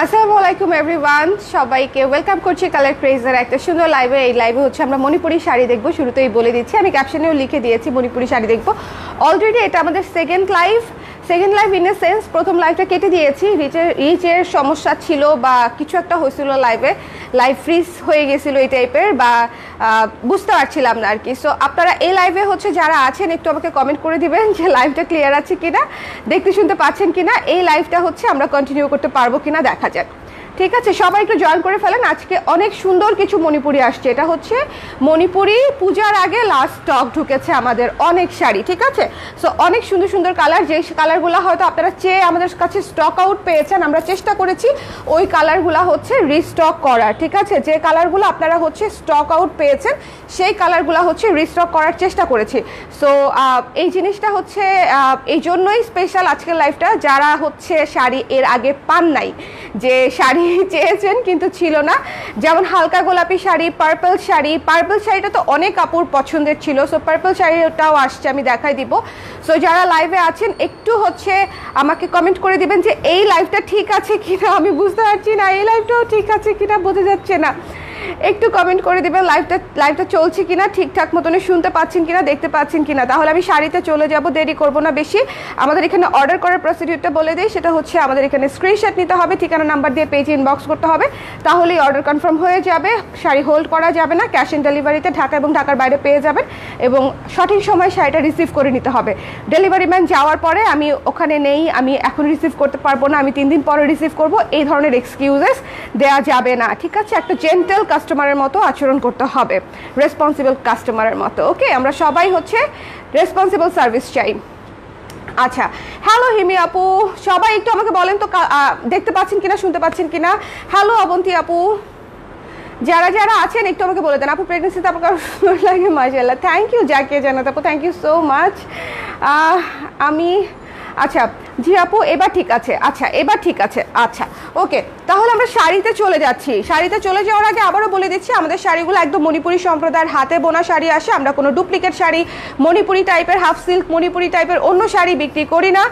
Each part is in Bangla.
আসসালামু আলাইকুম এভরিওয়ান, সবাইকে ওয়েলকাম করছি কালার ক্রেজার একটা সুন্দর লাইভে। এই লাইভে হচ্ছে আমরা মণিপুরি শাড়ি দেখবো। শুরুতেই বলে দিচ্ছি, আমি ক্যাপশনেও লিখে দিয়েছি মণিপুরি শাড়ি দেখবো। অলরেডি এটা আমাদের second live in a sense. প্রথম লাইভটা কেটে দিয়েছি, রিচের সমস্যা ছিল বা কিছু একটা হয়েছিল, লাইভ ফ্রিজ হয়ে গেছিলো এই টাইপের, বা বুঝতে পারছিলাম না আর কি। সো আপনারা এই লাইভে হচ্ছে যারা আছেন একটু আমাকে কমেন্ট করে দিবেন যে লাইভটা ক্লিয়ার আছে কিনা, দেখতে শুনতে পাচ্ছেন কিনা, এই লাইভটা হচ্ছে আমরা কন্টিনিউ করতে পারবো কিনা দেখা যাক। ঠিক আছে, সবাই একটু জয়েন করে ফেলেন। আজকে অনেক সুন্দর কিছু মণিপুরি আসছে। এটা হচ্ছে মণিপুরি পূজার আগে লাস্ট স্টক ঢুকেছে আমাদের অনেক শাড়ি। ঠিক আছে, সো অনেক সুন্দর সুন্দর কালার, যে কালারগুলো হয়তো আপনারা চেয়ে আমাদের কাছে স্টক আউট পেয়েছেন, আমরা চেষ্টা করেছি ওই কালারগুলো হচ্ছে রিস্টক করার। ঠিক আছে, যে কালারগুলো আপনারা হচ্ছে স্টক আউট পেয়েছেন সেই কালারগুলো হচ্ছে রিস্টক করার চেষ্টা করেছি। সো এই জিনিসটা হচ্ছে এই জন্যই স্পেশাল আজকের লাইভটা। যারা হচ্ছে শাড়ি এর আগে পান নাই, যে শাড়ি চেয়েছেন কিন্তু ছিল না, যেমন হালকা গোলাপি শাড়ি, পার্পল শাড়িটা তো অনেক কাপড় পছন্দের ছিল। সো পার্পল শাড়িটাও আসছে, আমি দেখাই দিব। সো যারা লাইভে আছেন একটু হচ্ছে আমাকে কমেন্ট করে দিবেন যে এই লাইভটা ঠিক আছে কিনা, আমি বুঝতে পারছি না এই লাইভটাও ঠিক আছে কিনা, বোঝা যাচ্ছে না। একটু কমেন্ট করে দিবেন লাইভটা চলছে কিনা, ঠিকঠাক মতন শুনতে পাচ্ছেন কিনা, দেখতে পাচ্ছেন কিনা। তাহলে আমি শাড়িতে চলে যাব, দেরি করব না বেশি। আমাদের এখানে অর্ডার করার প্রসিডিউরটা বলে দিই, সেটা হচ্ছে আমাদের এখানে স্ক্রিনশট নিতে হবে, ঠিকানা নাম্বার দিয়ে পেজে ইনবক্স করতে হবে, তাহলেই অর্ডার কনফার্ম হয়ে যাবে। শাড়ি হোল্ড করা যাবে না, ক্যাশ অন ডেলিভারিতে ঢাকা এবং ঢাকার বাইরে পেয়ে যাবেন, এবং সঠিক সময় শাড়িটা রিসিভ করে নিতে হবে। ডেলিভারি ম্যান যাওয়ার পরে আমি ওখানে নেই, আমি এখন রিসিভ করতে পারবো না, আমি 3 দিন পরে রিসিভ করব, এই ধরনের এক্সকিউজেস দেওয়া যাবে না। ঠিক আছে, একটা জেন্টেল কাস্টমারের মতো আচরণ করতে হবে, রেসপন্সিবল কাস্টমারের মতো। ওকে, আমরা সবাই হচ্ছে রেসপন্সিবল সার্ভিস চাই। আচ্ছা, হ্যালো হিমি আপু, সবাই একটু আমাকে বলেন তো দেখতে পাচ্ছেন কিনা, শুনতে পাচ্ছেন কিনা। হ্যালো অবন্তী আপু, যারা যারা আছেন একটু আমাকে বলে দেন। আপু প্রেগনেন্সিতে আপনার লাগে? মাশাআল্লাহ, থ্যাংক ইউ জাকিয়া জান্নাত আপু, থ্যাংক ইউ সো মাচ। আচ্ছা জি আপু, এবার ঠিক আছে। আচ্ছা, এবার ঠিক আছে। আচ্ছা ওকে, তাহলে আমরা শাড়িতে চলে যাচ্ছি। শাড়িতে চলে যাওয়ার আগে আবারও বলে দিচ্ছি, আমাদের শাড়িগুলো একদম মণিপুরি সম্প্রদায়ের হাতে বোনা শাড়ি আসে। আমরা কোনো ডুপ্লিকেট শাড়ি, মণিপুরি টাইপের হাফ সিল্ক, মণিপুরি টাইপের অন্য শাড়ি বিক্রি করি না।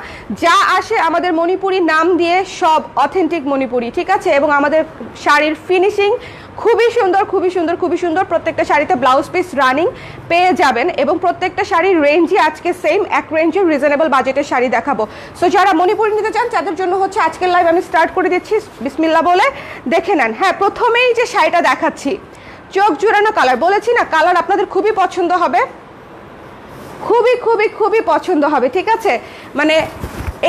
যা আসে আমাদের মণিপুরি নাম দিয়ে সব অথেন্টিক মণিপুরি। ঠিক আছে, এবং আমাদের শাড়ির ফিনিশিং খুবই সুন্দর, খুবই সুন্দর, খুবই সুন্দর। প্রত্যেকটা শাড়িতে ব্লাউজ পিস রানিং পেয়ে যাবেন, এবং প্রত্যেকটা শাড়ির রেঞ্জই আজকে সেম, এক রেঞ্জের রিজনেবল বাজেটের শাড়ি দেখাবো। সো যারা মণিপুরি নিতে চান তাদের জন্য হচ্ছে আজকের লাইভ আমি স্টার্ট করে দিচ্ছি। বিসমিল্লাহ বলে দেখে নেন। হ্যাঁ, প্রথমেই যে শাড়িটা দেখাচ্ছি চোখ জুড়ানো কালার, বলেছি না কালার আপনাদের খুবই পছন্দ হবে, খুবই খুবই খুবই পছন্দ হবে। ঠিক আছে, মানে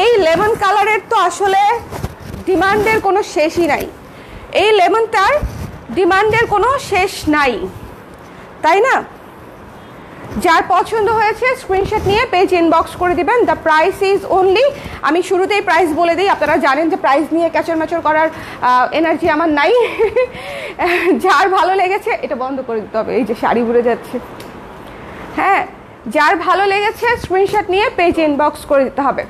এই লেমন কালারের তো আসলে ডিমান্ডের কোনো শেষই নাই, এই লেমনটার ডিমান্ডের কোনো শেষ নাই, তাই না? যার পছন্দ হয়েছে স্ক্রিনশট নিয়ে পেজ ইনবক্স করে দিবেন। দ্য প্রাইস ইজ অনলি, আমি শুরুতেই প্রাইস বলে দিই, আপনারা জানেন যে প্রাইস নিয়ে ক্যাচর ম্যাচর করার এনার্জি আমার নাই। যার ভালো লেগেছে, এটা বন্ধ করে দিতে হবে, এই যে শাড়ি উড়ে যাচ্ছে। হ্যাঁ, যার ভালো লেগেছে স্ক্রিনশট নিয়ে পেজ ইনবক্স করে দিতে হবে।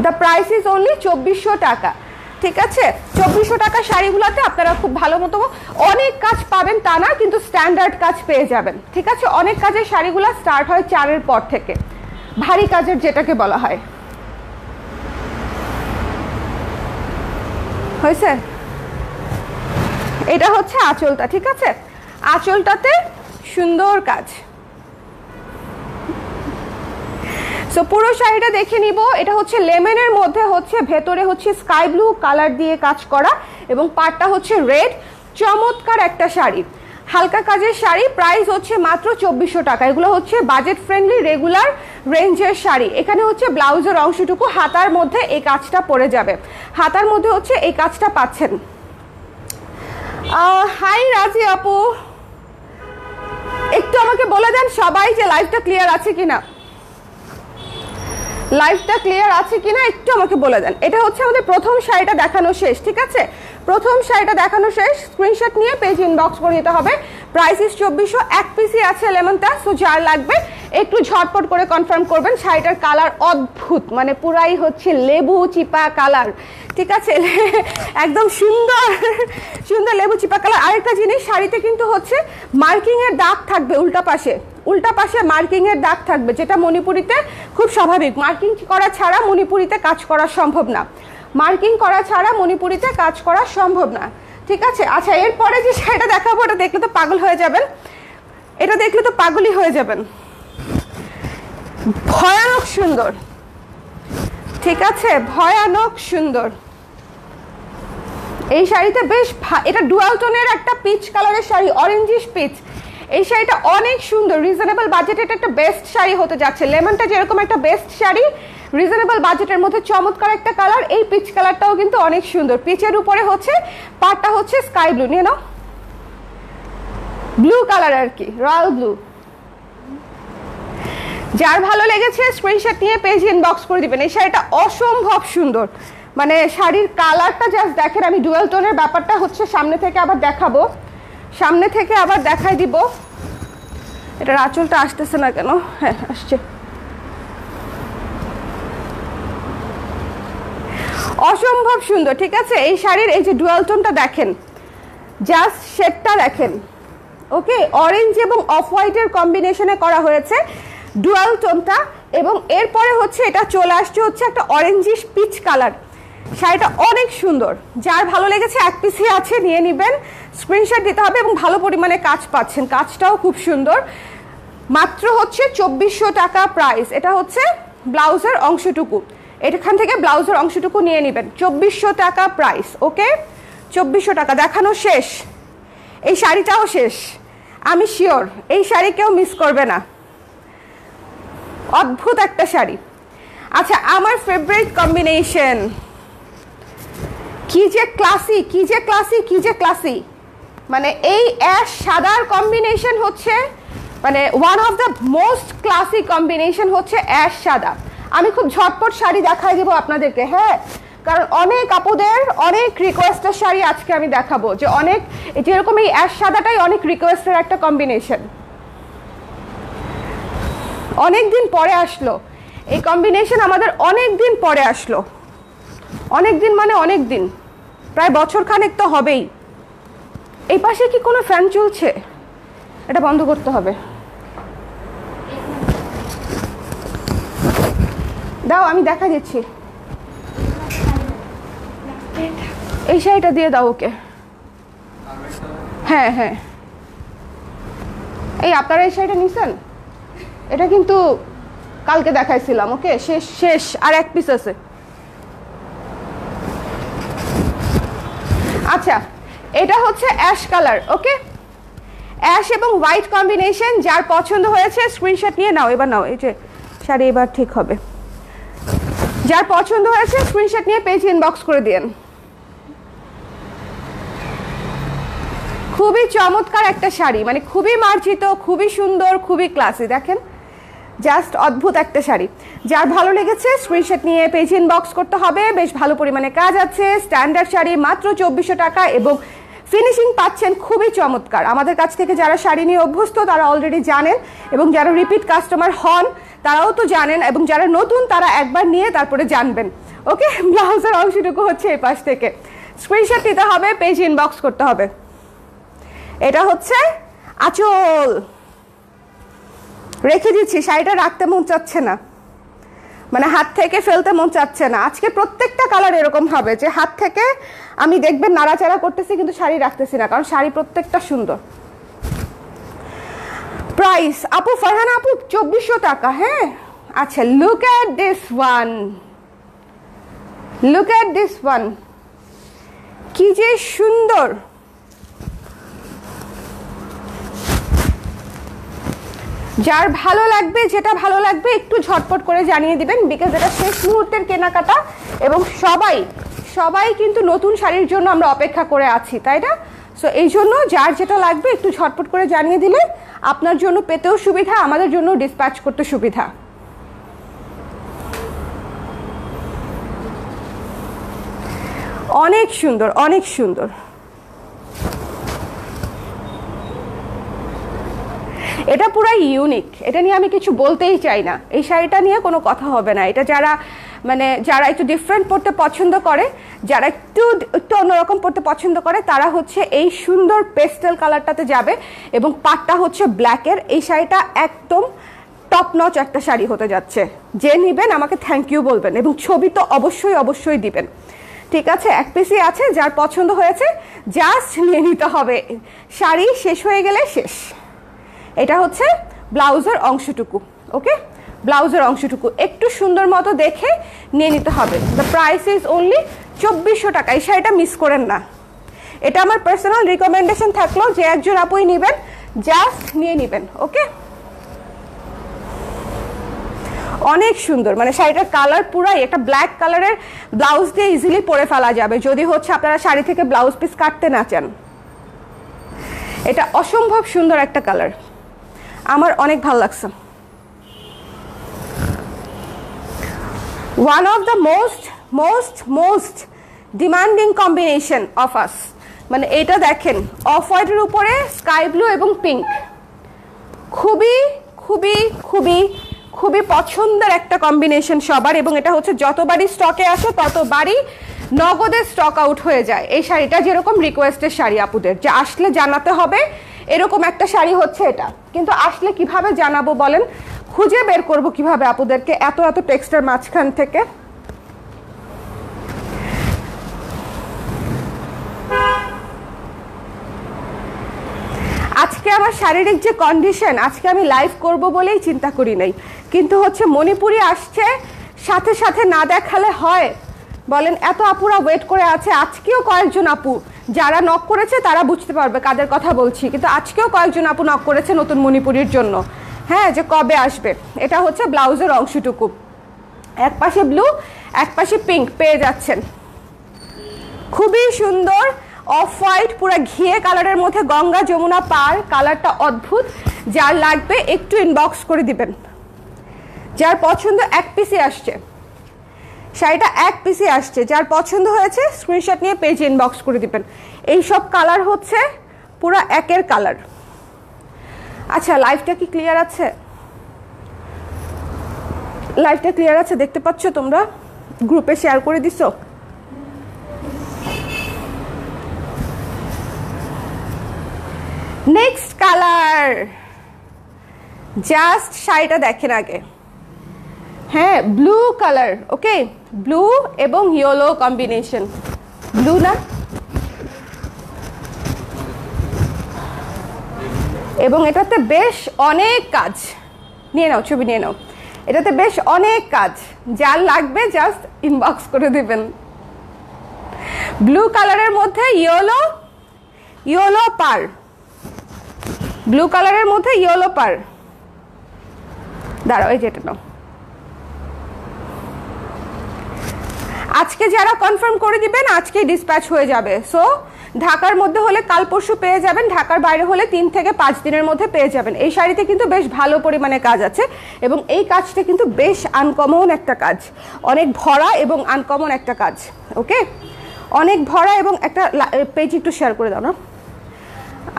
দ্য প্রাইস ইজ অনলি 2400 টাকা। ঠিক আছে, 2400 টাকা শাড়িগুলোতে আপনারা খুব ভালো মতো অনেক কাজ পাবেন তা না, কিন্তু স্ট্যান্ডার্ড কাজ পেয়ে যাবেন। ঠিক আছে, অনেক কাজের শাড়িগুলো স্টার্ট হয় 4-এর পর থেকে, ভারী কাজের যেটাকে বলা হয়। হয়েছে, এটা হচ্ছে আঁচলটা। ঠিক আছে, আঁচলটাতে সুন্দর কাজ। সো পুরো শাড়িটা দেখে নিব। এটা হচ্ছে লেমনের মধ্যে হচ্ছে, ভেতরে হচ্ছে স্কাই ব্লু কালার দিয়ে কাজ করা, এবং পাড়টা হচ্ছে রেড। চমৎকার একটা শাড়ি, হালকা কাজের শাড়ি। প্রাইস হচ্ছে মাত্র 2400 টাকা। এগুলো হচ্ছে বাজেট ফ্রেন্ডলি রেগুলার রেঞ্জের শাড়ি। এখানে হচ্ছে ব্লাউজের অংশটুকু হাতার মধ্যে এই কাজটা পড়ে যাবে, হাতার মধ্যে হচ্ছে এই কাজটা পাচ্ছেন। হাই রাজি আপু, একটু আমাকে বলে দেন সবাই যে লাইভটা ক্লিয়ার আছে কিনা, লাইভটা ক্লিয়ার আছে কিনা একটু আমাকে বলে দেন। এটা হচ্ছে আমাদের প্রথম শাড়িটা দেখানো শেষ। ঠিক আছে, প্রথম শাড়িটা দেখানো শেষ, স্ক্রিনশট নিয়ে পেজ ইনবক্স করে দিতে হবে। প্রাইস ইজ 2400, এক পিসই আছে লেমনটা। সো যার লাগবে একটু ঝটপট করে কনফার্ম করবেন। শাড়িটার কালার অদ্ভুত, মানে পুরাই হচ্ছে লেবু চিপা কালার। ঠিক আছে, একদম সুন্দর সুন্দর লেবু চিপা কালার। আরেকটা জিনিস, শাড়িতে কিন্তু হচ্ছে মার্কিং এর দাগ থাকবে উল্টা পাশে, উল্টা পাশে মার্কিং এর দাগ থাকবে, যেটা মণিপুরিতে খুব স্বাভাবিক। মার্কিং করা ছাড়া মণিপুরিতে কাজ করা সম্ভব না, মার্কিং করা ছাড়া মণিপুরিতে কাজ করা সম্ভব না, ঠিক আছে। আচ্ছা, এরপরে যে শাড়িটা দেখাবো এটা দেখলে তো পাগল হয়ে যাবেন, এটা দেখলে তো পাগলই হয়ে যাবেন, ভয়ানক সুন্দর, ঠিক আছে, ভয়ানক সুন্দর। এই শাড়িটা বেশ, এটা ডুয়াল টোনের একটা পিচ কালারের শাড়ি, অরেঞ্জিশ পিচ। এই শাড়িটা অনেক সুন্দর, রিজনেবল বাজেটে এটা একটা বেস্ট শাড়ি হতে যাচ্ছে। লেমনটা যেরকম একটা বেস্ট শাড়ি, রিজনেবল বাজেটের মধ্যে চমৎকার একটা কালার। এই পিচ কালারটাও কিন্তু অনেক সুন্দর। পিচের উপরে হচ্ছে পাটটা হচ্ছে স্কাই ব্লু, নিয়ে নাও, ব্লু কালার আর কি, রয়্যাল ব্লু। যার ভালো লেগেছে স্ক্রিনশট নিয়ে পেজ ইনবক্স করে দিবেন। এই শাড়িটা অসম্ভব সুন্দর, মানে শাড়ির কালারটা জাস্ট দেখেন। আমি ডুয়াল টোনের ব্যাপারটা হচ্ছে সামনে থেকে আবার দেখাবো, সামনে থেকে আবার দেখাই দিব। এটার আঁচলটা আসতেছে না কেন? হ্যাঁ আসছে। অসম্ভব সুন্দর, ঠিক আছে। এই শাড়ির এই যে ডুয়াল টোনটা দেখেন, জাস্ট শেডটা দেখেন, ওকে। অরেঞ্জ এবং অফ হোয়াইটের কম্বিনেশনে করা হয়েছে ডুয়াল টোনটা, এবং এরপরে হচ্ছে এটা চলে আসছে হচ্ছে একটা অরেঞ্জিশ পিচ কালার। শাড়িটা অনেক সুন্দর, যার ভালো লেগেছে এক পিসই আছে, নিয়ে নেবেন, স্ক্রিনশট দিতে হবে। এবং ভালো পরিমাণে কাজ পাচ্ছেন, কাজটাও খুব সুন্দর। মাত্র হচ্ছে 2400 টাকা প্রাইস। এটা হচ্ছে ব্লাউজের অংশটুকু, এখান থেকে ব্লাউজের অংশটুকু নিয়ে নেবেন। 2400 টাকা প্রাইস, ওকে। 2400 টাকা। দেখানো শেষ, এই শাড়িটাও শেষ, আমি শিওর এই শাড়ি কেউ মিস করবে না। অদ্ভুত একটা শাড়ি। আচ্ছা, আমার ফেভারিট কম্বিনেশন, কি যে ক্লাসি, কি যে ক্লাসি, কি যে ক্লাসি, মানে এই অ্যাশ সাদার কম্বিনেশন হচ্ছে মানে one of the most classy combination হচ্ছে অ্যাশ সাদা। আমি খুব ঝটপট শাড়ি দেখাই দেবো আপনাদেরকে, হ্যাঁ, কারণ অনেক আপুদের অনেক রিকোয়েস্টের শাড়ি আজকে আমি দেখাবো, যে অনেক যেরকম এই অ্যাশ সাদাটাই অনেক রিকোয়েস্টের একটা কম্বিনেশন, অনেক দিন পরে আসলো এই কম্বিনেশন, আমাদের অনেক দিন পরে আসলো, অনেক দিন মানে অনেক দিন, প্রায় বছর খানেক তো হবেই। এই পাশে কি কোনো ফ্যান চলছে? এটা বন্ধ করতে হবে, দাও আমি দেখা দিচ্ছি। এই শাড়িটা দিয়ে দাও ওকে। হ্যাঁ হ্যাঁ, এই আপনারা এই শাড়িটা নিছেন? এটা কিন্তু কালকে দেখাইছিলাম, ওকে। শেষ শেষ, আর এক পিস আছে। আচ্ছা, এটা হচ্ছে অ্যাশ কালার, ওকে, অ্যাশ এবং হোয়াইট কম্বিনেশন। যার পছন্দ হয়েছে স্ক্রিনশট নিয়ে নাও, এবার নাও, এই যে শাড়ি এবার ঠিক হবে। যার পছন্দ হয়েছে স্ক্রিনশট নিয়ে পেজ ইনবক্স করে দিন। খুবই চমৎকার একটা শাড়ি, মানে খুবই মার্জিত, খুবই সুন্দর, খুবই ক্লাসি। দেখেন, জাস্ট অদ্ভুত একটা শাড়ি। যার ভালো লেগেছে স্ক্রিনশট নিয়ে পেজ ইনবক্স করতে হবে। বেশ ভালো পরিমাণে কাজ আছে, স্ট্যান্ডার্ড শাড়ি, মাত্র 2400 টাকা, এবং ফিনিশিং পাচ্ছেন খুবই চমৎকার। আমাদের কাছ থেকে যারা শাড়ি নিয়ে অভ্যস্ত তারা অলরেডি জানেন, এবং যারা রিপিট কাস্টমার হন তারাও তো জানেন, এবং যারা নতুন তারা একবার নিয়ে তারপরে জানবেন, ওকে। ব্লাউজের অংশটুকু হচ্ছে এই পাশ থেকে, স্ক্রিনশট নিতে হবে, পেজ ইনবক্স করতে হবে। এটা হচ্ছে আঁচল, রেখে দিচ্ছি, শাড়িটা রাখতে মন চাচ্ছে না, মানে হাত থেকে ফেলতে মন চাচ্ছে না। আজকে প্রত্যেকটা কালার এরকম হবে যে হাত থেকে আমি দেখবেন নাড়াচাড়া করতেছি কিন্তু শাড়ি রাখতেছি না, কারণ শাড়ি প্রত্যেকটা সুন্দর। প্রাইস আপু, ফারহানা আপু 2400 টাকা, হ্যাঁ। আচ্ছা, look at this one, look at this one, কি যে সুন্দর। যার ভালো লাগবে, যেটা ভালো লাগবে একটু ঝটপট করে জানিয়ে দিবেন, বিকজ এটা শেষ মুহূর্তের কেনাকাটা, এবং সবাই সবাই কিন্তু নতুন শাড়ির জন্য আমরা অপেক্ষা করে আছি, তাই না? সো এই জন্য যার যেটা লাগবে একটু ঝটপট করে জানিয়ে দিলে আপনার জন্য পেতেও সুবিধা, আমাদের জন্য ডিসপ্যাচ করতে সুবিধা। অনেক সুন্দর, অনেক সুন্দর। এটা পুরাই ইউনিক, এটা নিয়ে আমি কিছু বলতেই চাই না, এই শাড়িটা নিয়ে কোনো কথা হবে না। এটা যারা মানে যারা একটু ডিফারেন্ট পড়তে পছন্দ করে, যারা একটু একটু অন্যরকম পড়তে পছন্দ করে, তারা হচ্ছে এই সুন্দর পেস্টেল কালারটাতে যাবে এবং পাটটা হচ্ছে ব্ল্যাকের। এই শাড়িটা একদম টপ নচ একটা শাড়ি হতে যাচ্ছে। যে নেবেন আমাকে থ্যাংক ইউ বলবেন এবং ছবি তো অবশ্যই অবশ্যই দিবেন, ঠিক আছে? এক পিসই আছে, যার পছন্দ হয়েছে জাস্ট নিয়ে নিতে হবে, শাড়ি শেষ হয়ে গেলে শেষ। এটা হচ্ছে ব্লাউজের অংশটুকু, ওকে? ব্লাউজের অংশটুকু একটু সুন্দর মতো দেখে নিয়ে নিতে হবে। দ্য প্রাইস ইজ অনলি 2400 টাকা। এই শাড়িটা মিস করেন না, এটা আমার পার্সোনাল রিকমেন্ডেশন থাকলো যে একজন আপুই নেবেন জাস্ট নিয়ে নেবেন, ওকে? অনেক সুন্দর, মানে শাড়িটার কালার পুরাই একটা ব্ল্যাক কালারের ব্লাউজ দিয়ে ইজিলি পরে ফেলা যাবে যদি হচ্ছে আপনারা শাড়ি থেকে ব্লাউজ পিস কাটতে না চান। এটা অসম্ভব সুন্দর একটা কালার, আমার অনেক ভালো লাগছে। One of the most demanding combination of us, মানে এটা দেখেন অফ হোয়াইটের উপরে স্কাই ব্লু এবং পিঙ্ক, খুবই খুবই খুবই খুবই পছন্দের একটা কম্বিনেশন সবার। এবং এটা হচ্ছে যতবারই স্টকে আসে ততবারই নগদের স্টক আউট হয়ে যায়। এই শাড়িটা যেরকম রিকোয়েস্টের শাড়ি আপুদের, যে আসলে জানাতে হবে এরকম একটা শাড়ি হচ্ছে এটা, কিন্তু আসলে কিভাবে জানাবো বলেন? খুঁজে বের করব কিভাবে আপুদেরকে এত এত টেক্সটের মাঝখান থেকে? আজকে আমার শারীরিক যে কন্ডিশন, আজকে আমি লাইভ করব বলেই চিন্তা করি নাই, কিন্তু হচ্ছে মণিপুরি আসছে, সাথে সাথে না দেখালে হয় বলেন? এত আপুরা ওয়েট করে আছে। আজকেও কয়েকজন আপু যারা নক করেছে তারা বুঝতে পারবে কাদের কথা বলছি, কিন্তু আজকেও কয়েকজন আপু নক করেছে নতুন মণিপুরির জন্য, হ্যাঁ, যে কবে আসবে। এটা হচ্ছে ব্লাউজের অংশটুকু, এক পাশে ব্লু এক পাশে পিঙ্ক পেয়ে যাচ্ছেন, খুবই সুন্দর অফ হোয়াইট পুরো ঘিয়ে কালারের মধ্যে গঙ্গা যমুনা পার, কালারটা অদ্ভুত। যার লাগবে একটু ইনবক্স করে দিবেন, যার পছন্দ। এক পিসে আসছে শাড়িটা, এক পিসে আসছে, যার পছন্দ হয়েছে স্ক্রিনশট নিয়ে পেজে ইনবক্স করে দিবেন। এই সব কালার হচ্ছে পুরো একের কালার। আচ্ছা, লাইভটা কি ক্লিয়ার আছে? লাইভটা ক্লিয়ার আছে, দেখতে পাচ্ছ তোমরা? গ্রুপে শেয়ার করে দিছো? নেক্সট কালার, জাস্ট শাড়িটা দেখেন আগে। হ্যাঁ, ব্লু কালার, ওকে? ব্লু এবং ইয়েলো কম্বিনেশন, ব্লু না? এবং এটাতে বেশ অনেক কাজ, নিয়ে নাও ছবি নিয়ে নাও, এটাতে বেশ অনেক কাজ। যার লাগবে জাস্ট ইনবক্স করে দিবেন। ব্লু কালারের মধ্যে ইয়েলো পার, ব্লু কালারের মধ্যে ইয়েলো পার। দাঁড়াও, এই যেটা নাও। আজকে যারা কনফার্ম করে দিবেন আজকেই ডিসপ্যাচ হয়ে যাবে। সো ঢাকার মধ্যে হলে কাল পরশু পেয়ে যাবেন, ঢাকার বাইরে হলে 3 থেকে 5 দিনের মধ্যে পেয়ে যাবেন। এই শাড়িতে কিন্তু বেশ ভালো পরিমাণে কাজ আছে এবং এই কাজটা কিন্তু বেশ আনকমন একটা কাজ, অনেক ভরা এবং আনকমন একটা কাজ, ওকে? অনেক ভরা এবং একটা পেজ একটু শেয়ার করে দাও না,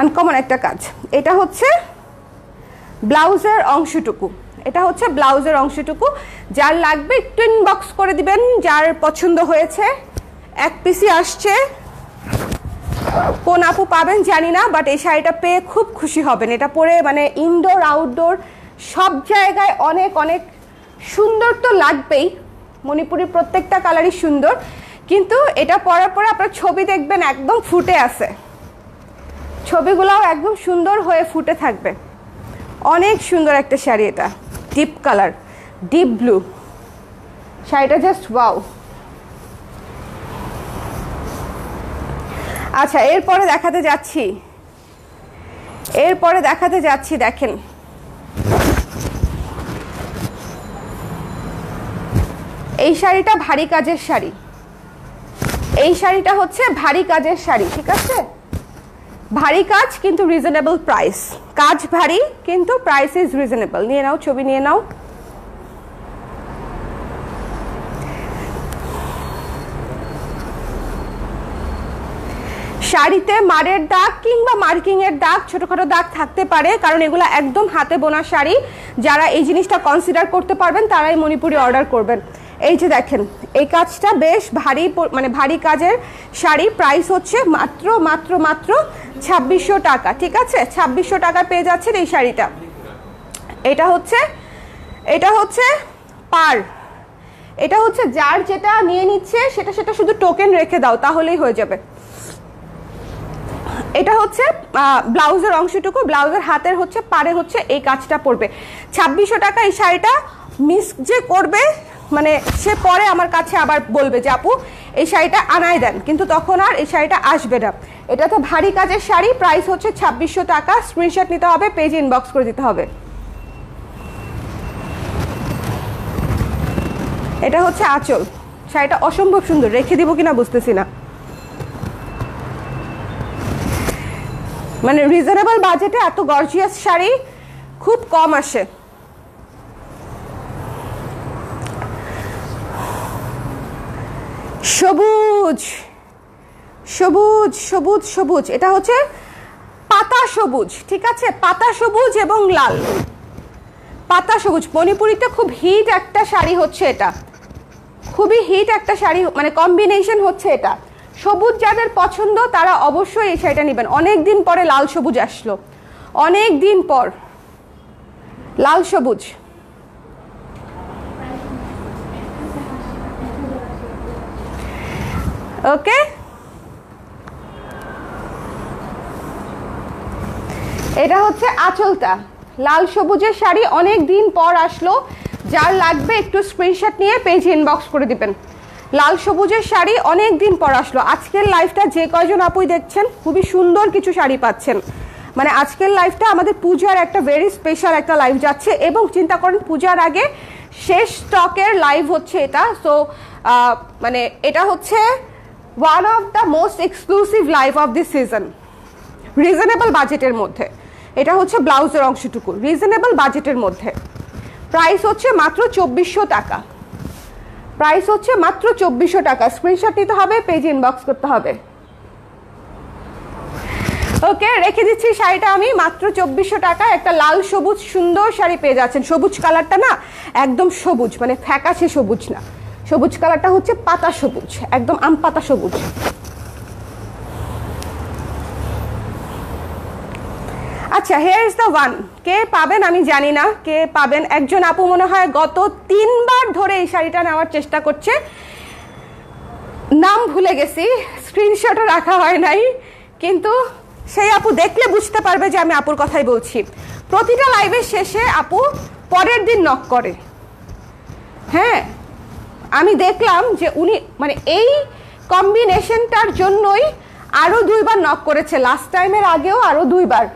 আনকমন একটা কাজ। এটা হচ্ছে ব্লাউজের অংশটুকু, এটা হচ্ছে ব্লাউজের অংশটুকু। যার লাগবে একটু ইনবক্স করে দিবেন, যার পছন্দ হয়েছে। এক পিসি আসছে, কোন আপু পাবেন জানি না, বাট এই শাড়িটা পেয়ে খুব খুশি হবেন। এটা পরে মানে ইনডোর আউটডোর সব জায়গায় অনেক অনেক সুন্দর তো লাগবেই, মণিপুরের প্রত্যেকটা কালারই সুন্দর, কিন্তু এটা পরার পরে আপনার ছবি দেখবেন একদম ফুটে আছে, ছবিগুলোও একদম সুন্দর হয়ে ফুটে থাকবে। অনেক সুন্দর একটা শাড়ি, এটা ডিপ কালার, ডিপ ব্লু, শাড়িটা জাস্ট ওয়াও। আচ্ছা, এরপরে দেখাতে যাচ্ছি, দেখেন এই শাড়িটা ভারী কাজের শাড়ি, এই শাড়িটা হচ্ছে ভারী কাজের শাড়ি, ঠিক আছে? ভারী কাজ কিন্তু রিজনেবল প্রাইস, কাজ ভারী কিন্তু প্রাইস ইজ রিজনেবল। নিয়ে নাও ছবি, নিয়ে নাও। শাড়িতে মারের দাগ কিংবা মার্কিং এর দাগ, ছোটখাটো দাগ থাকতে পারে, কারণ এগুলো একদম হাতে বোনা শাড়ি। যারা এই জিনিসটা কনসিডার করতে পারবেন তারাই মণিপুরি অর্ডার করবেন। এই যে দেখেন এই কাজটা বেশ ভারী, মানে ভারী কাজের শাড়ি। প্রাইস হচ্ছে মাত্র মাত্র মাত্র 2600 টাকা। ঠিক আছে, 2600 টাকা পেয়ে যাচ্ছেন এই শাড়িটা। এটা হচ্ছে পার, এটা হচ্ছে যার যেটা নিয়ে নিচ্ছে সেটা শুধু টোকেন রেখে দাও তাহলেই হয়ে যাবে। এটা হচ্ছে ব্লাউজের অংশটুকু, ব্লাউজের হাতের হচ্ছে পারে হচ্ছে এই কাজটা পড়বে। 2600 টাকা এই শাড়িটা মিস যে করবে, মানে সে পরে আমার কাছে আবার বলবে যে আপু এই শাড়িটা আনায় দেন, কিন্তু তখন আর এই শাড়িটা আসবে না। এটা তো ভারী কাজের শাড়ি, প্রাইস হচ্ছে 2600 টাকা। স্ক্রিনশট নিতে হবে, পেজে ইনবক্স করে দিতে হবে। এটা হচ্ছে আঁচল, শাড়িটা অসম্ভব সুন্দর, রেখে দিব কিনা বুঝতেছি না। মানে রিজনেবল বাজেটে এত গর্জিয়াস শাড়ি খুব কম আসে। সবুজ সবুজ সবুজ সবুজ, এটা হচ্ছে পাতা সবুজ। ঠিক আছে, পাতা সবুজ এবং লাল, পাতা সবুজ। মণিপুরিতে খুব হিট একটা শাড়ি হচ্ছে এটা, খুবই হিট একটা শাড়ি, মানে কম্বিনেশন হচ্ছে এটা। সবুজ যাদের পছন্দ তারা অবশ্যই এই শাড়িটা নেবেন। অনেক দিন পরে লাল সবুজ আসলো, অনেক দিন পর লাল সবুজ। ওকে, এটা হচ্ছে আঁচলটা, লাল সবুজের শাড়ি অনেক দিন পর আসলো। যার লাগবে একটু স্ক্রিনশট নিয়ে পেজে ইনবক্স করে দিবেন। লাল সবুজের শাড়ি অনেক দিন পর আসলো। আজকের লাইভটা যে কয়জন আপুই দেখছেন খুবই সুন্দর কিছু শাড়ি পাচ্ছেন। মানে আজকের লাইভটা আমাদের পূজার একটা ভেরি স্পেশাল একটা লাইভ যাচ্ছে, এবং চিন্তা করেন পূজার আগে শেষ স্টকের লাইভ হচ্ছে এটা। সো মানে এটা হচ্ছে one of the most exclusive live of this season, reasonable বাজেটের মধ্যে। এটা হচ্ছে ব্লাউজের অংশটুকু, রিজনেবল বাজেটের মধ্যে। প্রাইস হচ্ছে মাত্র 2400 টাকা, প্রাইস হচ্ছে মাত্র 2400 টাকা। স্ক্রিনশট নিতে হবে, পেজ ইনবক্স করতে হবে। ওকে, রেখে দিচ্ছি শাড়িটা আমি মাত্র 2400 টাকায়। একটা লাল সবুজ সুন্দর শাড়ি পেয়ে যাচ্ছেন। সবুজ কালারটা না একদম সবুজ, মানে ফ্যাকাশে সবুজ না, সবুজ কালারটা হচ্ছে পাতা সবুজ, একদম আম পাতা সবুজ। আচ্ছা, হিয়ার ইজ দ্য ওয়ান। কে পাবেন আমি জানি না, কে পাবেন। একজন আপু মনে হয় গত 3 বার ধরে এই শাড়িটা নেওয়ার চেষ্টা করছে, নাম ভুলে গেছি, স্ক্রিনশটও রাখা হয় নাই, কিন্তু সেই আপু দেখলে বুঝতে পারবে যে আমি আপুর কথাই বলছি। প্রতিটা লাইভের শেষে আপু পরের দিন নক করে। হ্যাঁ, আমি দেখলাম যে উনি মানে এই কম্বিনেশনটার জন্যই আরো 2 বার নক করেছে, লাস্ট টাইমের আগেও আরো 2 বার।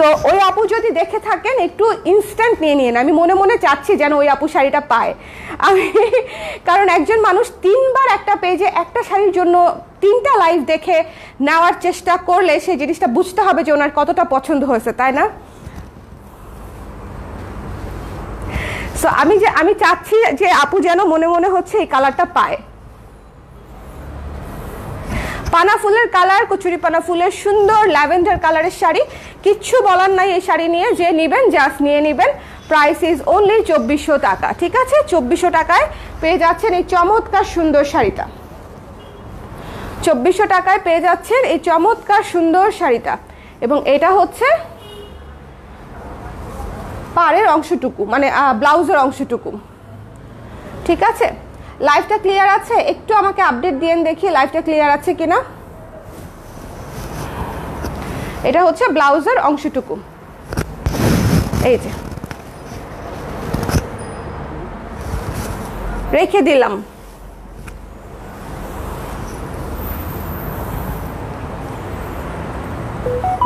সো ওই আপু যদি দেখে থাকেন একটু ইনস্ট্যান্ট নিয়ে নিন। আমি মনে মনে চাচ্ছি যেন ওই আপু শাড়িটা পায় আমি, কারণ একজন মানুষ 3 বার একটা পেজে একটা শাড়ির জন্য 3টা লাইভ দেখে নেওয়ার চেষ্টা করলে সেই জিনিসটা বুঝতে হবে যে ওনার কতটা পছন্দ হয়েছে, তাই না? সো আমি চাচ্ছি যে আপু যেন মনে মনে হচ্ছে এই কালারটা পায়। পানা ফুলের কালার, কচুরি পানা ফুলের সুন্দর ল্যাভেন্ডার কালারের শাড়ি, কিচ্ছু বলার নাই এই শাড়ি নিয়ে। যে নেবেন জাস্ট নিয়ে নেবেন। প্রাইস ইজ অনলি 2400 টাকা। ঠিক আছে, 2400 টাকায় পেয়ে যাচ্ছেন এই চমৎকার সুন্দর শাড়িটা। 2400 টাকায় পেয়ে যাচ্ছেন এই চমৎকার সুন্দর শাড়িটা। এবং এটা হচ্ছে পাড়ের অংশটুকু, মানে ব্লাউজের অংশটুকু। ঠিক আছে, লাইভটা ক্লিয়ার আছে? একটু আমাকে আপডেট দিয়েন দেখি লাইভটা ক্লিয়ার আছে কিনা। এটা হচ্ছে ব্লাউজের অংশটুকু, এই যে রেখে দিলাম।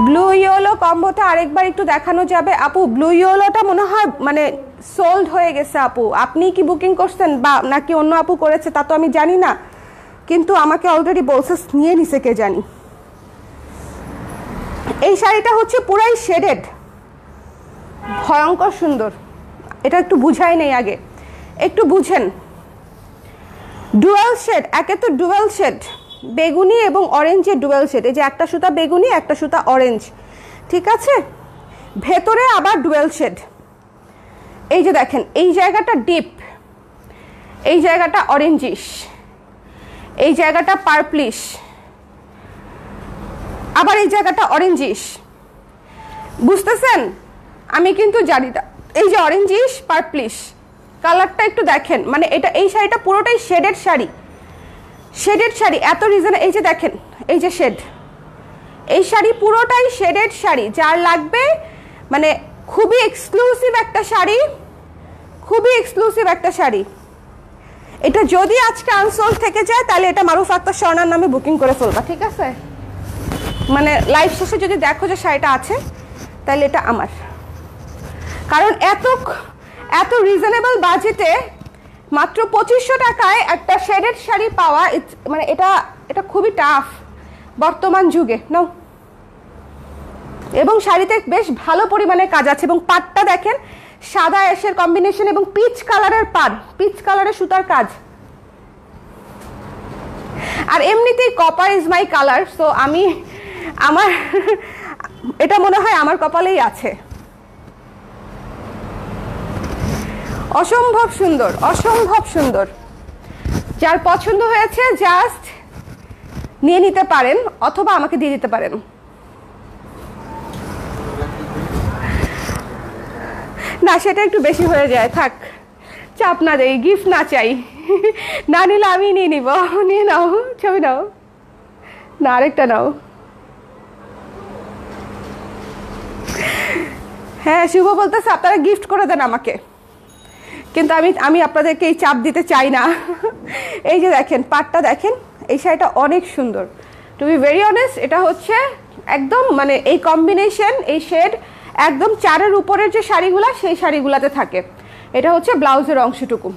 ব্লু ইয়েলো কম্বোটা আরেকবার একটু দেখানো যাবে আপু? ব্লু ইয়েলোটা মনে হয় মানে সোল্ড হয়ে গেছে আপু। আপনি কি বুকিং করছেন বা নাকি অন্য আপু করেছে তা তো আমি জানি না, কিন্তু আমাকে অলরেডি বলছে নিয়ে নিছে কে জানি। এই শাড়িটা হচ্ছে পুরাই শেডেড, ভয়ঙ্কর সুন্দর। এটা একটু বুঝাই নেই আগে, একটু বুঝেন। ডুয়াল শেড, একে তো ডুয়াল শেড, বেগুনি এবং অরেঞ্জের ডুয়াল শেড। এই যে একটা সুতা বেগুনি, একটা সুতা অরেঞ্জ, ঠিক আছে, ভেতরে আবার ডুয়াল শেড। এই যে দেখেন এই জায়গাটা ডিপ, এই জায়গাটা অরেঞ্জিশ, এই জায়গাটা পার্পলিশ, আবার এই জায়গাটা অরেঞ্জিশ। বুঝতেছেন? আমি কিন্তু জানি না, এই যে অরেঞ্জিশ পার্পলিশ কালারটা একটু দেখেন, মানে এটা এই শাড়িটা পুরোটাই শেডেড শাড়ি, শেডেড শাড়ি এত রিজন। এই যে দেখেন এই যে শেড, এই শাড়ি পুরোটাই শেডেড শাড়ি। যার লাগবে মানে খুবই এক্সক্লুসিভ একটা শাড়ি, খুবই এক্সক্লুসিভ একটা শাড়ি। এটা যদি আজকে আনসোল্ড থেকে যায় তাহলে এটা মারুফ আক্তার স্বর্ণার নামে বুকিং করে ফেলবা, ঠিক আছে? মানে লাইভ শেষে যদি দেখো যে শাড়িটা আছে তাহলে এটা আমার, কারণ এত রিজনেবল বাজেটে মাত্র 2500 টাকায় একটা শেডেড শাড়ি পাওয়া, মানে এটা খুবই টাফ বর্তমান যুগে। নাও, এবং শাড়িতে বেশ ভালো পরিমাণে কাজ আছে, এবং পাটটা দেখেন সাদা অ্যাশের কম্বিনেশন এবং পিচ কালারের পাড়, পিচ কালারের সুতার কাজ। আর এমনিতেই copper is my colour, so আমার এটা মনে হয় আমার কপালেই আছে। অসম্ভব সুন্দর, অসম্ভব সুন্দর। যার পছন্দ হয়েছে জাস্ট নিয়ে নিতে পারেন, অথবা আমাকে দিয়ে দিতে পারেন। না, সেটা একটু বেশি হয়ে যায়, থাক, চাপ না দেই, গিফট না চাই, না নিলে আমি নিয়ে নিব। নিয়ে নাও, ছবি নাও, না আরেকটা নাও। হ্যাঁ, শুভ বলতেছে আপনারা গিফট করে দেন আমাকে, কিন্তু আমি আপনাদেরকে এই চাপ দিতে চাই না। এই যে দেখেন পাটটা দেখেন, এই শাড়িটা অনেক সুন্দর। টু বি ভেরি অনেস্ট, এটা হচ্ছে একদম মানে এই কম্বিনেশন, এই শেড একদম 4-এর উপরের যে শাড়িগুলা সেই শাড়িগুলাতে থাকে। এটা হচ্ছে ব্লাউজের অংশটুকু।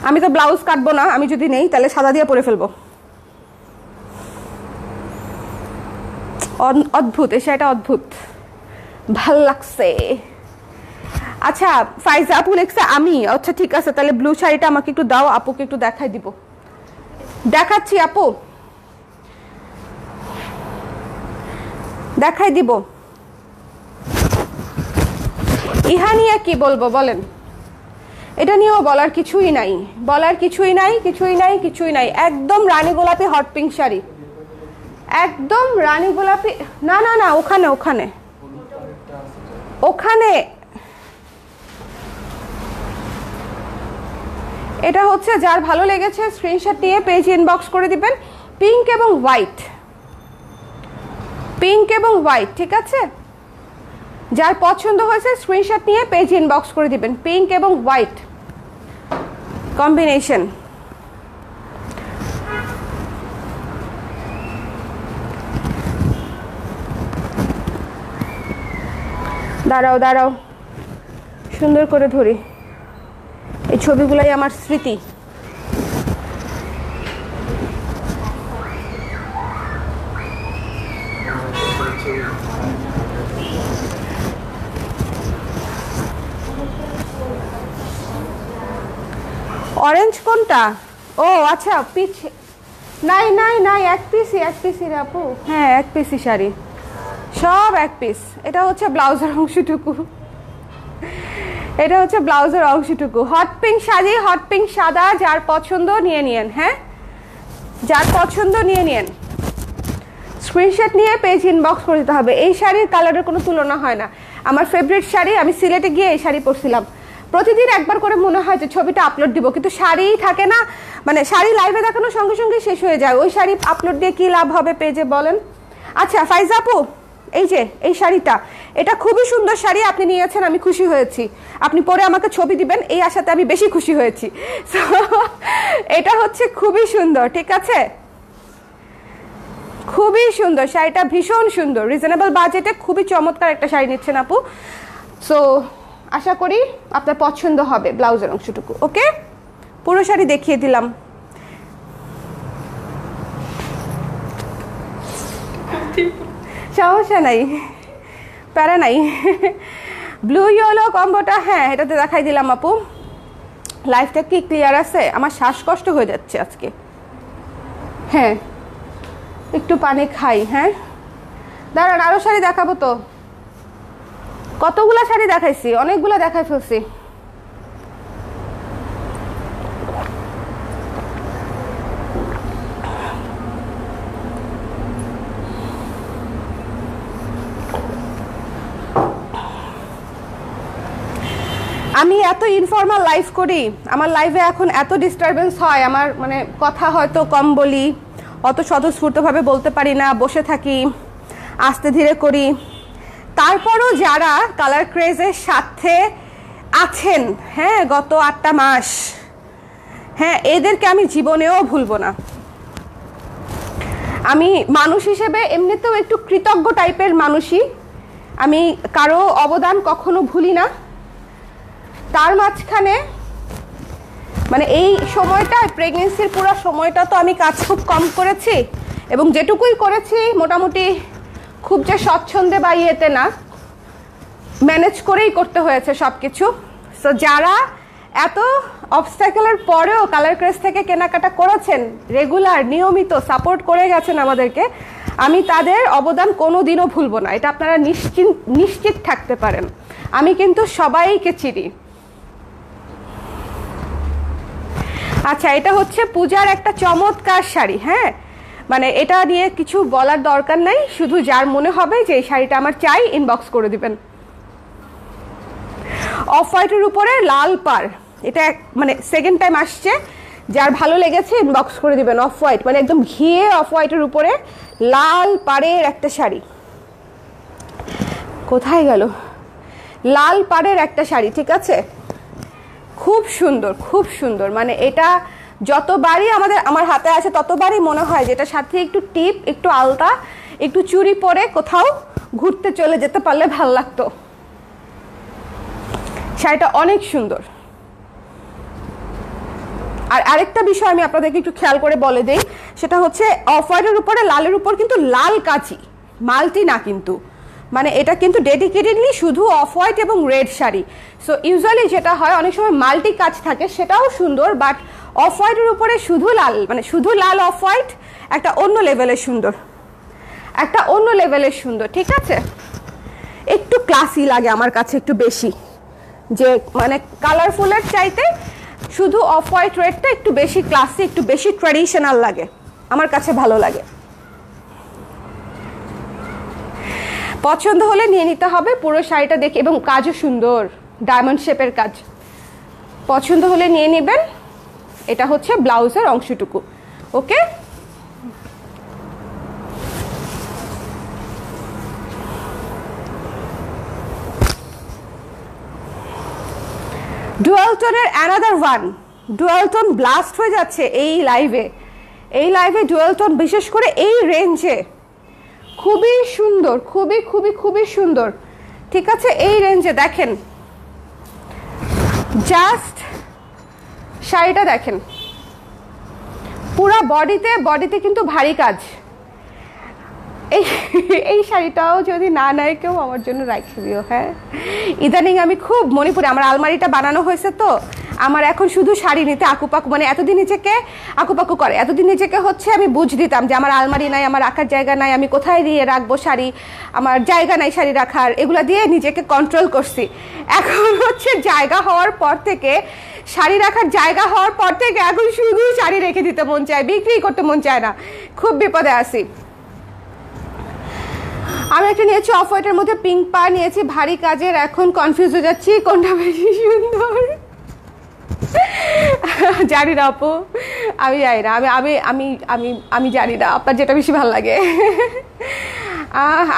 আমি তো ব্লাউজ কাটবো না, আমি যদি নেই তাহলে সাদা দিয়ে পরে ফেলবো। অদ্ভুত, এই শাড়িটা অদ্ভুত, ভাল লাগছে। আচ্ছা, ফাইজা আপু লেখছে আমি, আচ্ছা ঠিক আছে, তাহলে ব্লু শাড়িটা আমাকে একটু দাও, আপুকে একটু দেখাই দিব। দেখাচ্ছি আপু, দেখাই দিব। ইহা নিয়ে কি বলবো বলেন? এটা নিয়েও বলার কিছুই নাই, বলার কিছুই নাই, কিছুই নাই, কিছুই নাই। একদম রানী গোলাপি হট পিঙ্ক শাড়ি, একদম রানী গোলাপি। না না না, ওখানে ওখানে ওখানে এটা হচ্ছে যার ভালো লেগেছে স্ক্রিনশট নিয়ে পেজ ইনবক্স করে দিবেন। পিঙ্ক এবং হোয়াইট, পিঙ্ক এবং হোয়াইট, ঠিক আছে? যার পছন্দ হয়েছে স্ক্রিনশট নিয়ে পেজ ইনবক্স করে দিবেন। পিঙ্ক এবং হোয়াইট কম্বিনেশন। দাঁড়াও দাঁড়াও, সুন্দর করে ধরি, এই ছবিগুলাই আমার স্মৃতি। অরেঞ্জ কোনটা? ও আচ্ছা, পিচ নাই নাই নাই, এক পিসই, এক পিসই রে আপু। হ্যাঁ, এক পিসই শাড়ি, সব এক পিস। এটা হচ্ছে ব্লাউজের অংশটুকু, এটা হচ্ছে ব্লাউজের অংশটুকু। Hot pink sari, hot pink সাদা, যার পছন্দ নিয়ে নিয়েন। হ্যাঁ, যার পছন্দ নিয়ে নিয়েন, স্ক্রিনশট নিয়ে পেজ ইনবক্স করে দিতে হবে। এই শাড়ির কালারের কোনো তুলনা হয় না, আমার ফেভারিট শাড়ি। আমি সিলেটে গিয়ে এই শাড়ি পরছিলাম, প্রতিদিন একবার করে মনে হয় যে ছবিটা আপলোড দিব, কিন্তু শাড়িই থাকে না। মানে শাড়ি লাইভে দেখানোর সঙ্গে সঙ্গে শেষ হয়ে যায়, ওই শাড়ি আপলোড দিয়ে কি লাভ হবে পেজে বলেন? আচ্ছা ফাইজা আপু, এই যে এই শাড়িটা, এটা খুবই সুন্দর শাড়ি, আপনি নিয়েছেন, আমি খুশি হয়েছি। আপনি পরে আমাকে ছবি দিবেন, এই আশাতে আমি বেশি খুশি হয়েছি। এটা হচ্ছে খুবই সুন্দর, ঠিক আছে? খুবই সুন্দর শাড়িটা, ভীষণ সুন্দর, রিজনেবল বাজেটে খুবই চমৎকার একটা শাড়ি নিচ্ছেন আপু। সো আশা করি আপনার পছন্দ হবে ব্লাউজের অংশটুকু। ওকে, পুরো শাড়ি দেখিয়ে দিলাম। সমস্যা নাই, প্যারা নাই। ব্লু ইয়েলো কম্বোটা, হ্যাঁ এটাতে দেখাই দিলাম আপু। লাইফটা কি ক্লিয়ার আছে? আমার শ্বাসকষ্ট হয়ে যাচ্ছে আজকে। হ্যাঁ, একটু পানি খাই। হ্যাঁ দাঁড়ান, আরো শাড়ি দেখাবো তো। কতগুলা শাড়ি দেখাইছি, অনেকগুলা দেখাই ফেলছি। আমি এত ইনফর্মাল লাইফ করি, আমার লাইভে এখন এত ডিস্টারবেন্স হয়, আমার মানে কথা হয়তো কম বলি, অত স্বতঃস্ফূর্তভাবে বলতে পারি না, বসে থাকি, আস্তে ধীরে করি। তারপরও যারা কালার ক্রেজের সাথে আছেন, হ্যাঁ, গত 8টা মাস, হ্যাঁ, এদেরকে আমি জীবনেও ভুলবো না। আমি মানুষ হিসেবে এমনিতেও একটু কৃতজ্ঞ টাইপের মানুষই, আমি কারো অবদান কখনো ভুলি না। তার মাঝখানে মানে এই সময়টা, প্রেগনেন্সির পুরো সময়টা তো আমি কাজ খুব কম করেছি, এবং যেটুকুই করেছি মোটামুটি খুব যে স্বচ্ছন্দে বা ইয়েতে না, ম্যানেজ করেই করতে হয়েছে সব কিছু। সো যারা এত অবস্ট্যাকেলের পরেও কালার ক্রেজ থেকে কেনাকাটা করেছেন, রেগুলার নিয়মিত সাপোর্ট করে গেছেন আমাদেরকে, আমি তাদের অবদান কোনো দিনও ভুলবো না, এটা আপনারা নিশ্চিত থাকতে পারেন। আমি কিন্তু সবাইকে চিনি। আচ্ছা, এটা হচ্ছে পূজার একটা চমৎকার শাড়ি, হ্যাঁ, মানে এটা নিয়ে কিছু বলার দরকার নাই, শুধু যার মনে হবে যে এই শাড়িটা আমার চাই ইনবক্স করে দিবেন। অফ হোয়াইটের উপরে লাল পাড়, এটা মানে সেকেন্ড টাইম আসছে, যার ভালো লেগেছে ইনবক্স করে দিবেন। অফ হোয়াইট মানে একদম ঘিয়ে অফ হোয়াইটের উপরে লাল পাড়ের একটা শাড়ি, কোথায় গেল, লাল পাড়ের একটা শাড়ি, ঠিক আছে, খুব সুন্দর, খুব সুন্দর। মানে এটা যতবারই আমার হাতে আছে ততবারই মনে হয় যে এটার সাথে একটু টিপ, একটু আলতা, একটু চুড়ি পরে কোথাও ঘুরতে চলে যেতে পারলে ভালো লাগতো। শাড়িটা অনেক সুন্দর। আর আরেকটা বিষয় আমি আপনাদেরকে একটু খেয়াল করে বলে দেই, সেটা হচ্ছে অফ হোয়াইটের উপরে লালের উপর কিন্তু লাল কাচি, মাল্টি না কিন্তু, মানে এটা কিন্তু ডেডিকেটেডলি শুধু অফ হোয়াইট এবং রেড শাড়ি। সো ইউজুয়ালি যেটা হয় অনেক সময় মাল্টি কাজ থাকে, সেটাও সুন্দর, বাট অফ হোয়াইটের উপরে শুধু লাল, মানে শুধু লাল অফ হোয়াইট একটা অন্য লেভেলের সুন্দর, একটা অন্য লেভেলের সুন্দর, ঠিক আছে। একটু ক্লাসি লাগে আমার কাছে, একটু বেশি, যে মানে কালারফুলের চাইতে শুধু অফ হোয়াইট রেডটা একটু বেশি ক্লাসি, একটু বেশি ট্র্যাডিশনাল লাগে, আমার কাছে ভালো লাগে। পছন্দ হলে নিয়ে নিতে হবে পুরো শাড়িটা দেখে, এবং কাজও সুন্দর, ডায়মন্ড শেপের কাজ। পছন্দ হলে নিয়ে নেবেন। এটা হচ্ছে ব্লাউজের অংশটুকু, ওকে। ডুয়াল টোনের another one, dual tone blast হয়ে যাচ্ছে এই লাইভে। এই লাইভে ডুয়াল টোন বিশেষ করে এই রেঞ্জে খুবই সুন্দর, খুবই খুবই খুবই সুন্দর, ঠিক আছে। এই রেঞ্জে দেখেন, জাস্ট শাড়িটা দেখেন, পুরা বডিতে কিন্তু ভারী কাজ। এই শাড়িটাও যদি না নেয় কেউ, আমার জন্য রাখি দিও, হ্যাঁ। ইদানিং আমি খুব মণিপুরে, আমার আলমারিটা বানানো হয়েছে তো, আমার এখন শুধু শাড়ি নিতে আকুপাকু, মানে এতদিন নিজেকে আকুপাকু করে, এতদিন নিজেকে হচ্ছে আমি বুঝ দিতাম যে আমার আলমারি নাই, আমার রাখার জায়গা নাই, আমি কোথায় দিয়ে রাখবো শাড়ি, আমার জায়গা নাই শাড়ি রাখার, এগুলা দিয়ে নিজেকে কন্ট্রোল করছি। এখন হচ্ছে জায়গা হওয়ার পর থেকে, শাড়ি রাখার জায়গা হওয়ার পর থেকে এখন শুধু শাড়ি রেখে দিতে মন চায়, বিক্রি করতে মন চায় না, খুব বিপদে আছি। আমি একটা নিয়েছি অফ হোয়াইটের মধ্যে পিঙ্ক পা নিয়েছি, ভারী কাজের, এখন কনফিউজ হয়ে যাচ্ছি কোনটা বেশি সুন্দর। জানি না আপু, আমি জানি না, আমি আমি আমি আমি জানি না আপনার যেটা বেশি ভালো লাগে।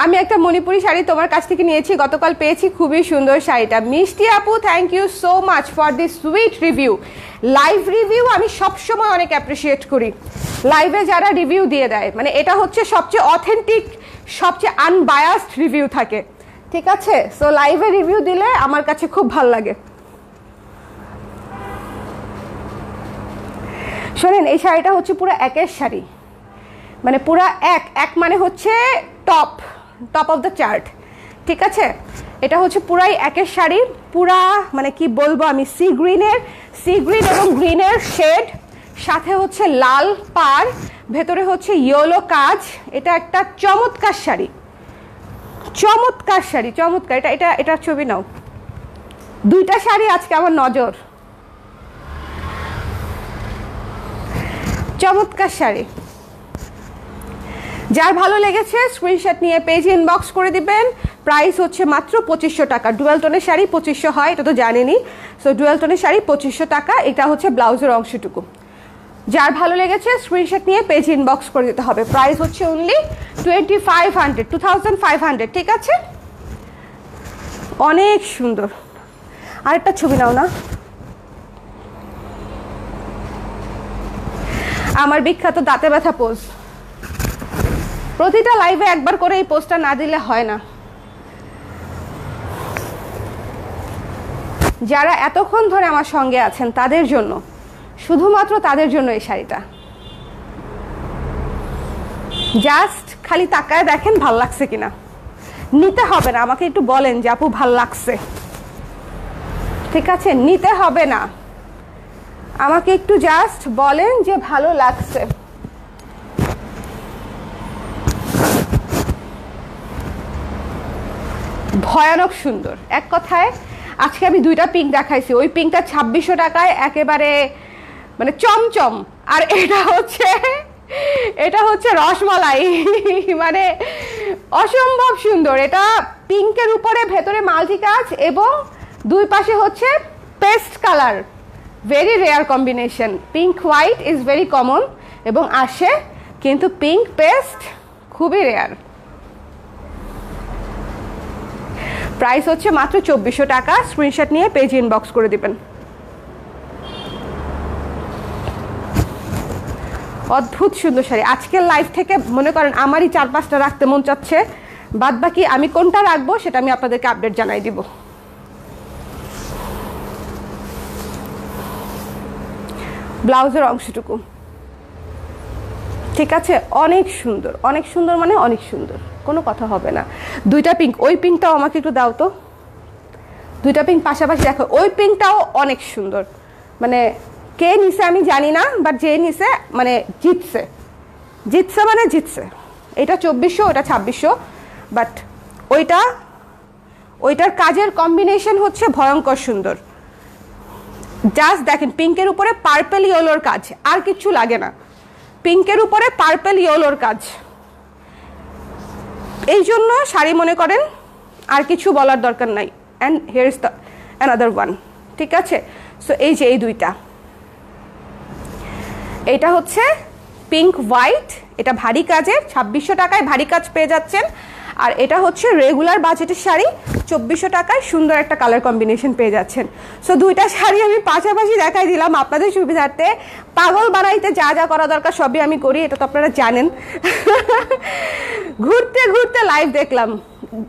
আমি একটা মণিপুরি শাড়ি তোমার কাছ থেকে নিয়েছি, গতকাল পেয়েছি, খুবই সুন্দর শাড়িটা। মিষ্টি আপু, thank you so much for this sweet review. Live review আমি সবসময় অনেক অ্যাপ্রিসিয়েট করি, লাইভে যারা রিভিউ দিয়ে দেয়, মানে এটা হচ্ছে সবচেয়ে অথেন্টিক, সবচেয়ে আনবায়াসড রিভিউ থাকে, ঠিক আছে। সো লাইভে রিভিউ দিলে আমার কাছে খুব ভালো লাগে। শোনেন, এই শাড়িটা হচ্ছে পুরো একের শাড়ি, মানে পুরা এক মানে হচ্ছে টপ অফ দ্য চার্ট, ঠিক আছে। এটা হচ্ছে পুরাই একের শাড়ি, পুরা মানে কি বলবো আমি, সি গ্রিন এবং গ্রিনের শেড, সাথে হচ্ছে লাল পাড়, ভেতরে হচ্ছে ইয়েলো কাজ। এটা একটা চমৎকার শাড়ি, চমৎকার শাড়ি, চমৎকার। এটা এটা এটা ছবি নাও। দুইটা শাড়ি আজকে আমার নজর, চমৎকার শাড়ি। যার ভালো লেগেছে স্ক্রিনশট নিয়ে পেজে ইনবক্স করে দিবেন। প্রাইস হচ্ছে মাত্র 2500 টাকা। ডুয়াল টোনের শাড়ি 2500 হয়, এটা তো জানেনই। সো ডুয়াল টোনের শাড়ি 2500 টাকা। এটা হচ্ছে ব্লাউজের অংশটুকু। যার ভালো লেগেছে স্ক্রিনশট নিয়ে পেজ ইনবক্স করে দিতে হবে। প্রাইস হচ্ছে অনলি 2500, ঠিক আছে? অনেক সুন্দর। আরেকটা ছবি নাও না। আমার বিখ্যাত দাঁতে ব্যথা পোজ, প্রতিটা লাইভে একবার করে এই পোস্টটা না দিলে হয় না। যারা এতক্ষণ ধরে আমার সঙ্গে আছেন তাদের জন্য, শুধুমাত্র তাদের জন্য এই শাড়িটা। জাস্ট খালি তাকায় দেখেন ভাল লাগছে কিনা। নিতে হবে না, আমাকে একটু বলেন যে আপু ভাল লাগছে, ঠিক আছে? নিতে হবে না, আমাকে একটু জাস্ট বলেন যে ভালো লাগছে। ভয়ানক সুন্দর। এক কথায় আজকে আমি দুইটা পিঙ্ক দেখাইছি। ওই পিঙ্কটা 2600 টাকায় একেবারে মানে চমচম, আর এটা হচ্ছে রসমালাই, মানে অসম্ভব সুন্দর। এটা পিঙ্কের উপরে ভেতরে মাল্টি কাজ এবং দুই পাশে হচ্ছে paste colour, very rare combination. Pink white is very common এবং আসে, কিন্তু পিঙ্ক পেস্ট খুবই রেয়ার। প্রাইস হচ্ছে মাত্র 2400 টাকা। স্ক্রিনশট নিয়ে পেজ ইনবক্স করে দিবেন। অদ্ভুত সুন্দর শাড়ি। আজকের লাইভ থেকে মনে করেন আমারই 4-5টা রাখতে মন চাচ্ছে, বাদ বাকি আমি কোনটা রাখবো সেটা আমি আপনাদেরকে আপডেট জানাই দিব। ব্লাউজের অংশটুকু, ঠিক আছে? অনেক সুন্দর, অনেক সুন্দর, মানে অনেক সুন্দর, কোনো কথা হবে না। দুইটা পিঙ্ক, ওই পিঙ্কটাও আমাকে একটু দাও তো। দুইটা পিঙ্ক পাশাপাশি দেখো, ওই পিঙ্কটাও অনেক সুন্দর। মানে কে নিছে আমি জানি না, বাট যে নিছে মানে জিতছে, জিতছে মানে জিতছে। এটা 2400, ওটা 2600, বাট ওইটার কাজের কম্বিনেশন হচ্ছে ভয়ঙ্কর সুন্দর। জাস্ট দেখেন, পিঙ্কের উপরে পার্পল ইয়েলোর কাজ, আর কিচ্ছু লাগে না। পিঙ্কের উপরে পার্পল ইয়েলোর কাজ, এই জন্য শাড়ি মনে করেন আর কিছু বলার দরকার নাই। And here is the another one, ঠিক আছে? সো এই যে এই দুইটা, এটা হচ্ছে পিঙ্ক হোয়াইট, এটা ভারী কাজের, 2600 টাকায় ভারী কাজ পেয়ে যাচ্ছেন। আর এটা হচ্ছে রেগুলার বাজেটের শাড়ি, 2400 টাকায় সুন্দর একটা কালার কম্বিনেশন পেয়ে যাচ্ছেন। সো দুইটা শাড়ি আমি পাশাপাশি দেখাই দিলাম আপনাদের সুবিধার্থে। পাগল বানাইতে যা যা করা দরকার সবই আমি করি, এটা তো আপনারা জানেন। ঘুরতে ঘুরতে লাইভ দেখলাম,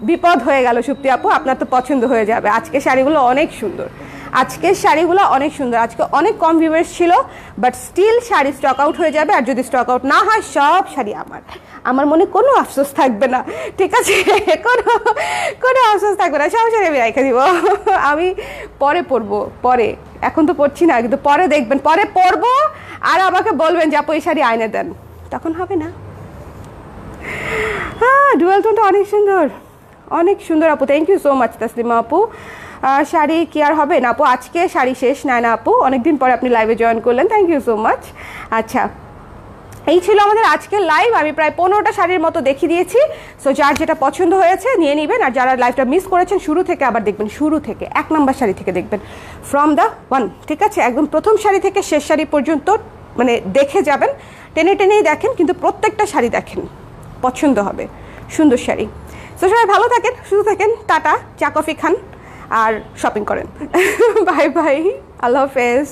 বিপদ হয়ে গেল। সুপ্তি আপু, আপনার তো পছন্দ হয়ে যাবে। আজকে শাড়িগুলো অনেক সুন্দর, আজকের শাড়িগুলো অনেক সুন্দর। আজকে অনেক কম ভিউয়ার্স ছিল, but still sari stock out হয়ে যাবে। আর যদি স্টক আউট না হয়, সব শাড়ি আমার মনে কোনো আফসোস থাকবে না, ঠিক আছে? কোনো আফসোস থাকবে না, সব শাড়ি আমি রেখে দিব। আমি পরে পরবো, পরে, এখন তো পরছি না, কিন্তু পরে দেখবেন, পরে পরবো আর আমাকে বলবেন যে আপু এই শাড়ি আইনে দেন, তখন হবে না? হ্যাঁ, ডুয়াল টোনটা অনেক সুন্দর, অনেক সুন্দর আপু। Thank you so much Taslima আপু। শাড়ি কি আর হবে না আপু? আজকে শাড়ি শেষ। না আপু, অনেকদিন পরে আপনি লাইভে জয়েন করলেন, থ্যাংক ইউ সো মাচ। আচ্ছা, এই ছিল আমাদের আজকের লাইভ। আমি প্রায় 15টা শাড়ির মতো দেখিয়ে দিয়েছি। সো যার যেটা পছন্দ হয়েছে নিয়ে নেবেন। আর যারা লাইভটা মিস করেছেন, শুরু থেকে আবার দেখবেন, শুরু থেকে 1 নাম্বার শাড়ি থেকে দেখবেন, ফ্রম দ্য ওয়ান, ঠিক আছে? একদম প্রথম শাড়ি থেকে শেষ শাড়ি পর্যন্ত মানে দেখে যাবেন, টেনে টেনেই দেখেন, কিন্তু প্রত্যেকটা শাড়ি দেখেন, পছন্দ হবে, সুন্দর শাড়ি। সো সবাই ভালো থাকেন, সুস্থ থাকেন, টাটা, চা কফি খান আর শপিং করেন। বাই বাই, আল্লাহ হাফেজ।